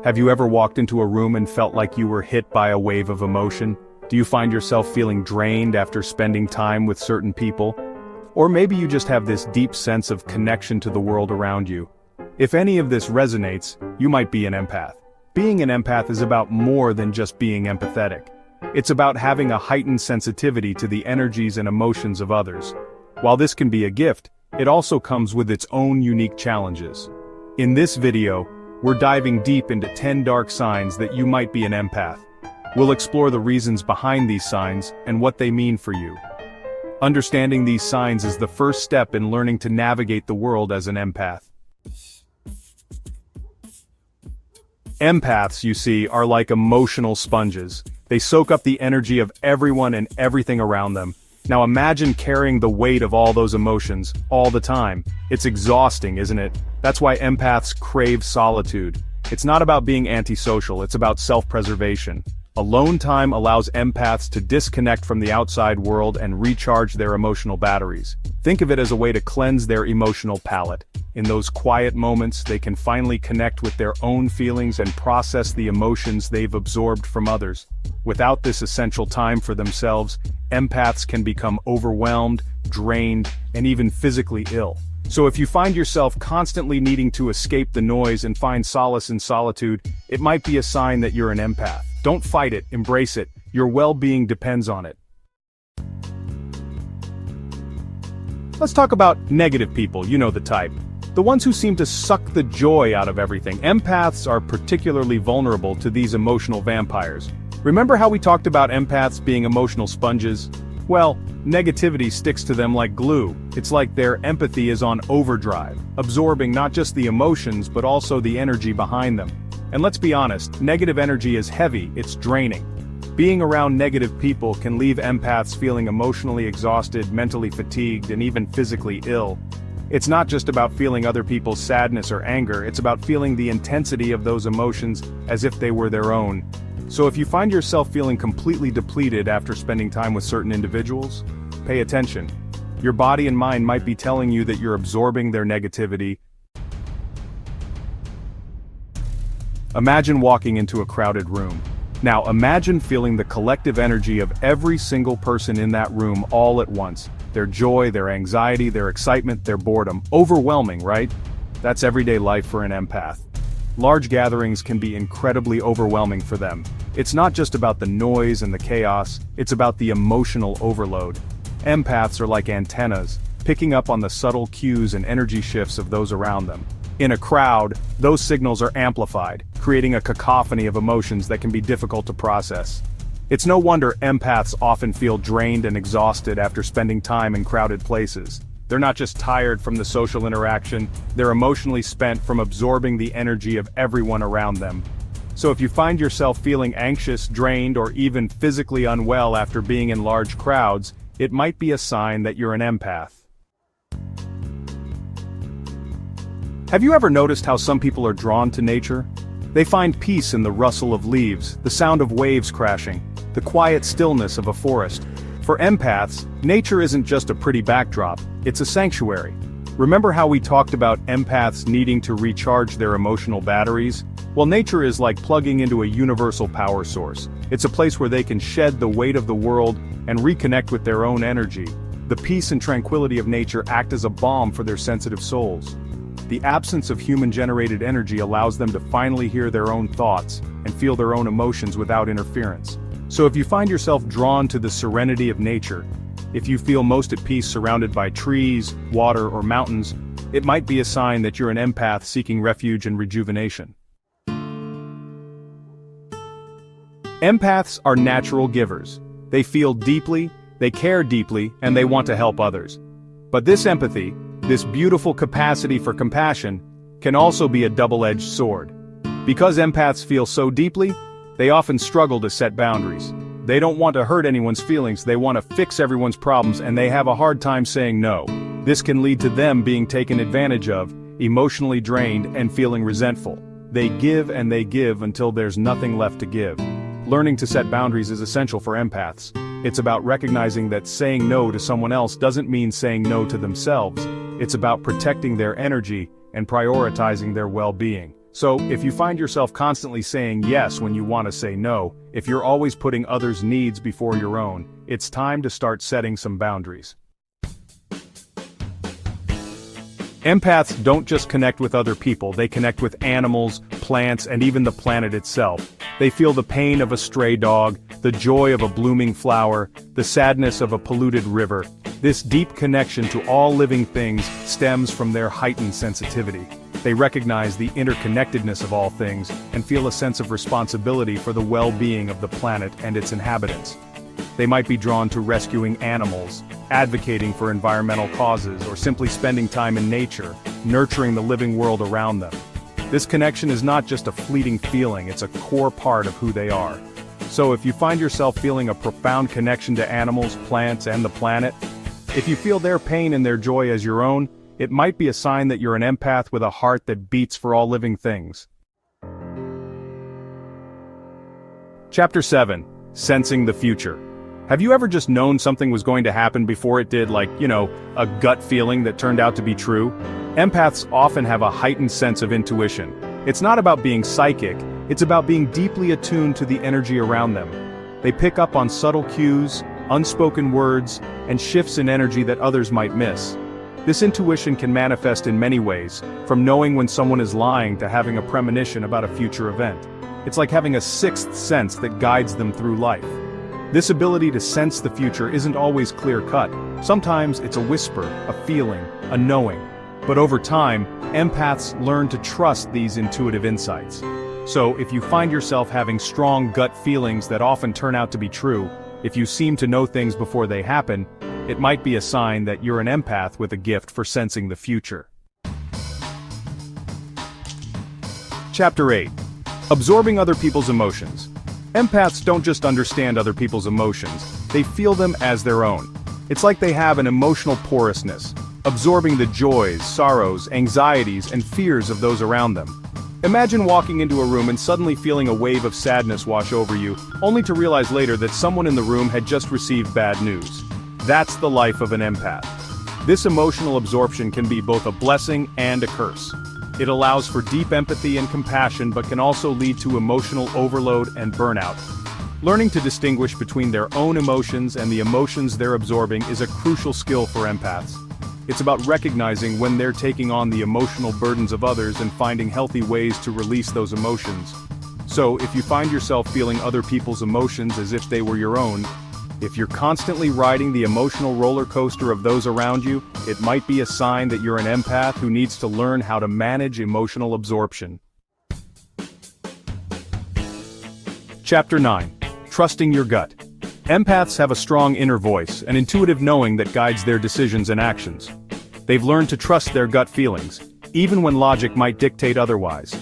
Have you ever walked into a room and felt like you were hit by a wave of emotion? Do you find yourself feeling drained after spending time with certain people? Or maybe you just have this deep sense of connection to the world around you. If any of this resonates, you might be an empath. Being an empath is about more than just being empathetic. It's about having a heightened sensitivity to the energies and emotions of others. While this can be a gift, it also comes with its own unique challenges. In this video, we're diving deep into 10 dark signs that you might be an empath. We'll explore the reasons behind these signs and what they mean for you. Understanding these signs is the first step in learning to navigate the world as an empath. Empaths, you see, are like emotional sponges. They soak up the energy of everyone and everything around them. Now imagine carrying the weight of all those emotions, all the time. It's exhausting, isn't it? That's why empaths crave solitude. It's not about being antisocial, it's about self-preservation. Alone time allows empaths to disconnect from the outside world and recharge their emotional batteries. Think of it as a way to cleanse their emotional palate. In those quiet moments, they can finally connect with their own feelings and process the emotions they've absorbed from others. Without this essential time for themselves, empaths can become overwhelmed, drained, and even physically ill. So if you find yourself constantly needing to escape the noise and find solace in solitude, it might be a sign that you're an empath. Don't fight it, embrace it. Your well-being depends on it. Let's talk about negative people, you know the type. The ones who seem to suck the joy out of everything. Empaths are particularly vulnerable to these emotional vampires. Remember how we talked about empaths being emotional sponges? Well, negativity sticks to them like glue. It's like their empathy is on overdrive, absorbing not just the emotions but also the energy behind them. And let's be honest, negative energy is heavy, it's draining. Being around negative people can leave empaths feeling emotionally exhausted, mentally fatigued, and even physically ill. It's not just about feeling other people's sadness or anger, it's about feeling the intensity of those emotions as if they were their own. So if you find yourself feeling completely depleted after spending time with certain individuals, pay attention. Your body and mind might be telling you that you're absorbing their negativity. Imagine walking into a crowded room. Now imagine feeling the collective energy of every single person in that room all at once. Their joy, their anxiety, their excitement, their boredom. Overwhelming, right? That's everyday life for an empath. Large gatherings can be incredibly overwhelming for them. It's not just about the noise and the chaos, it's about the emotional overload. Empaths are like antennas, picking up on the subtle cues and energy shifts of those around them. In a crowd, those signals are amplified, creating a cacophony of emotions that can be difficult to process. It's no wonder empaths often feel drained and exhausted after spending time in crowded places. They're not just tired from the social interaction, they're emotionally spent from absorbing the energy of everyone around them. So if you find yourself feeling anxious, drained, or even physically unwell after being in large crowds, it might be a sign that you're an empath. Have you ever noticed how some people are drawn to nature? They find peace in the rustle of leaves, the sound of waves crashing, the quiet stillness of a forest. For empaths, nature isn't just a pretty backdrop, it's a sanctuary. Remember how we talked about empaths needing to recharge their emotional batteries? Well, nature is like plugging into a universal power source. It's a place where they can shed the weight of the world and reconnect with their own energy. The peace and tranquility of nature act as a balm for their sensitive souls. The absence of human-generated energy allows them to finally hear their own thoughts and feel their own emotions without interference. So if you find yourself drawn to the serenity of nature, if you feel most at peace surrounded by trees, water, or mountains, it might be a sign that you're an empath seeking refuge and rejuvenation. Empaths are natural givers. They feel deeply, they care deeply, and they want to help others. But this empathy, this beautiful capacity for compassion, can also be a double-edged sword. Because empaths feel so deeply, they often struggle to set boundaries. They don't want to hurt anyone's feelings, they want to fix everyone's problems, and they have a hard time saying no. This can lead to them being taken advantage of, emotionally drained, and feeling resentful. They give and they give until there's nothing left to give. Learning to set boundaries is essential for empaths. It's about recognizing that saying no to someone else doesn't mean saying no to themselves. It's about protecting their energy and prioritizing their well-being. So, if you find yourself constantly saying yes when you want to say no, if you're always putting others' needs before your own, it's time to start setting some boundaries. Empaths don't just connect with other people, they connect with animals, plants, and even the planet itself. They feel the pain of a stray dog, the joy of a blooming flower, the sadness of a polluted river. This deep connection to all living things stems from their heightened sensitivity. They recognize the interconnectedness of all things and feel a sense of responsibility for the well-being of the planet and its inhabitants. They might be drawn to rescuing animals, advocating for environmental causes, or simply spending time in nature, nurturing the living world around them. This connection is not just a fleeting feeling, it's a core part of who they are. So if you find yourself feeling a profound connection to animals, plants, and the planet, if you feel their pain and their joy as your own, it might be a sign that you're an empath with a heart that beats for all living things. Chapter 7. Sensing the future. Have you ever just known something was going to happen before it did, like, a gut feeling that turned out to be true? Empaths often have a heightened sense of intuition. It's not about being psychic, it's about being deeply attuned to the energy around them. They pick up on subtle cues, unspoken words, and shifts in energy that others might miss. This intuition can manifest in many ways, from knowing when someone is lying to having a premonition about a future event. It's like having a sixth sense that guides them through life. This ability to sense the future isn't always clear-cut. Sometimes it's a whisper, a feeling, a knowing. But over time, empaths learn to trust these intuitive insights. So, if you find yourself having strong gut feelings that often turn out to be true, if you seem to know things before they happen, it might be a sign that you're an empath with a gift for sensing the future. Chapter 8. Absorbing other people's emotions. Empaths don't just understand other people's emotions, they feel them as their own. It's like they have an emotional porousness, absorbing the joys, sorrows, anxieties, and fears of those around them. Imagine walking into a room and suddenly feeling a wave of sadness wash over you, only to realize later that someone in the room had just received bad news. That's the life of an empath. This emotional absorption can be both a blessing and a curse. It allows for deep empathy and compassion but can also lead to emotional overload and burnout. Learning to distinguish between their own emotions and the emotions they're absorbing is a crucial skill for empaths. It's about recognizing when they're taking on the emotional burdens of others and finding healthy ways to release those emotions. So, if you find yourself feeling other people's emotions as if they were your own, if you're constantly riding the emotional roller coaster of those around you, it might be a sign that you're an empath who needs to learn how to manage emotional absorption. Chapter 9. Trusting your gut. Empaths have a strong inner voice, an intuitive knowing that guides their decisions and actions. They've learned to trust their gut feelings, even when logic might dictate otherwise.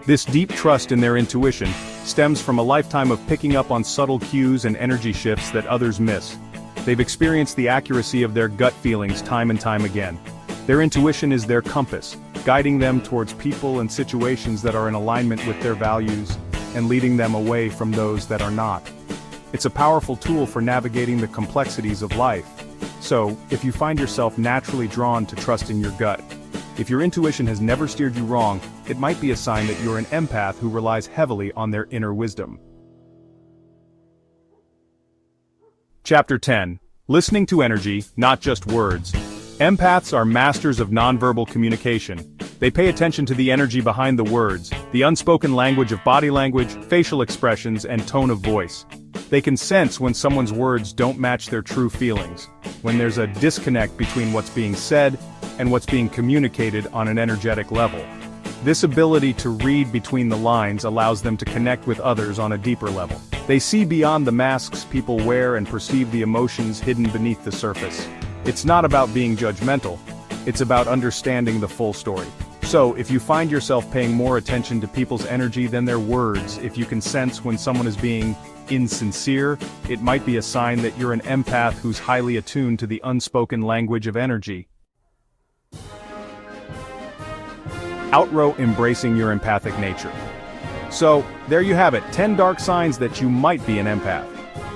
This deep trust in their intuition stems from a lifetime of picking up on subtle cues and energy shifts that others miss. They've experienced the accuracy of their gut feelings time and time again. Their intuition is their compass, guiding them towards people and situations that are in alignment with their values, and leading them away from those that are not. It's a powerful tool for navigating the complexities of life. So, if you find yourself naturally drawn to trust in your gut, if your intuition has never steered you wrong, it might be a sign that you're an empath who relies heavily on their inner wisdom. Chapter 10. Listening to energy, not just words. Empaths are masters of nonverbal communication. They pay attention to the energy behind the words, the unspoken language of body language, facial expressions, and tone of voice. They can sense when someone's words don't match their true feelings, when there's a disconnect between what's being said and what's being communicated on an energetic level. This ability to read between the lines allows them to connect with others on a deeper level. They see beyond the masks people wear and perceive the emotions hidden beneath the surface. It's not about being judgmental, it's about understanding the full story. So, if you find yourself paying more attention to people's energy than their words, if you can sense when someone is being insincere, it might be a sign that you're an empath who's highly attuned to the unspoken language of energy. Outro embracing your empathic nature. So, there you have it, 10 dark signs that you might be an empath.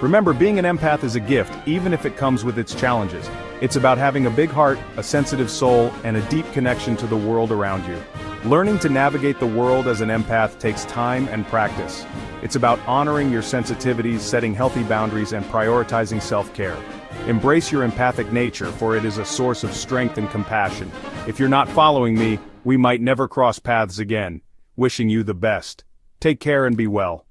Remember, being an empath is a gift, even if it comes with its challenges. It's about having a big heart, a sensitive soul, and a deep connection to the world around you. Learning to navigate the world as an empath takes time and practice. It's about honoring your sensitivities, setting healthy boundaries, and prioritizing self-care. Embrace your empathic nature, for it is a source of strength and compassion. If you're not following me, we might never cross paths again. Wishing you the best. Take care and be well.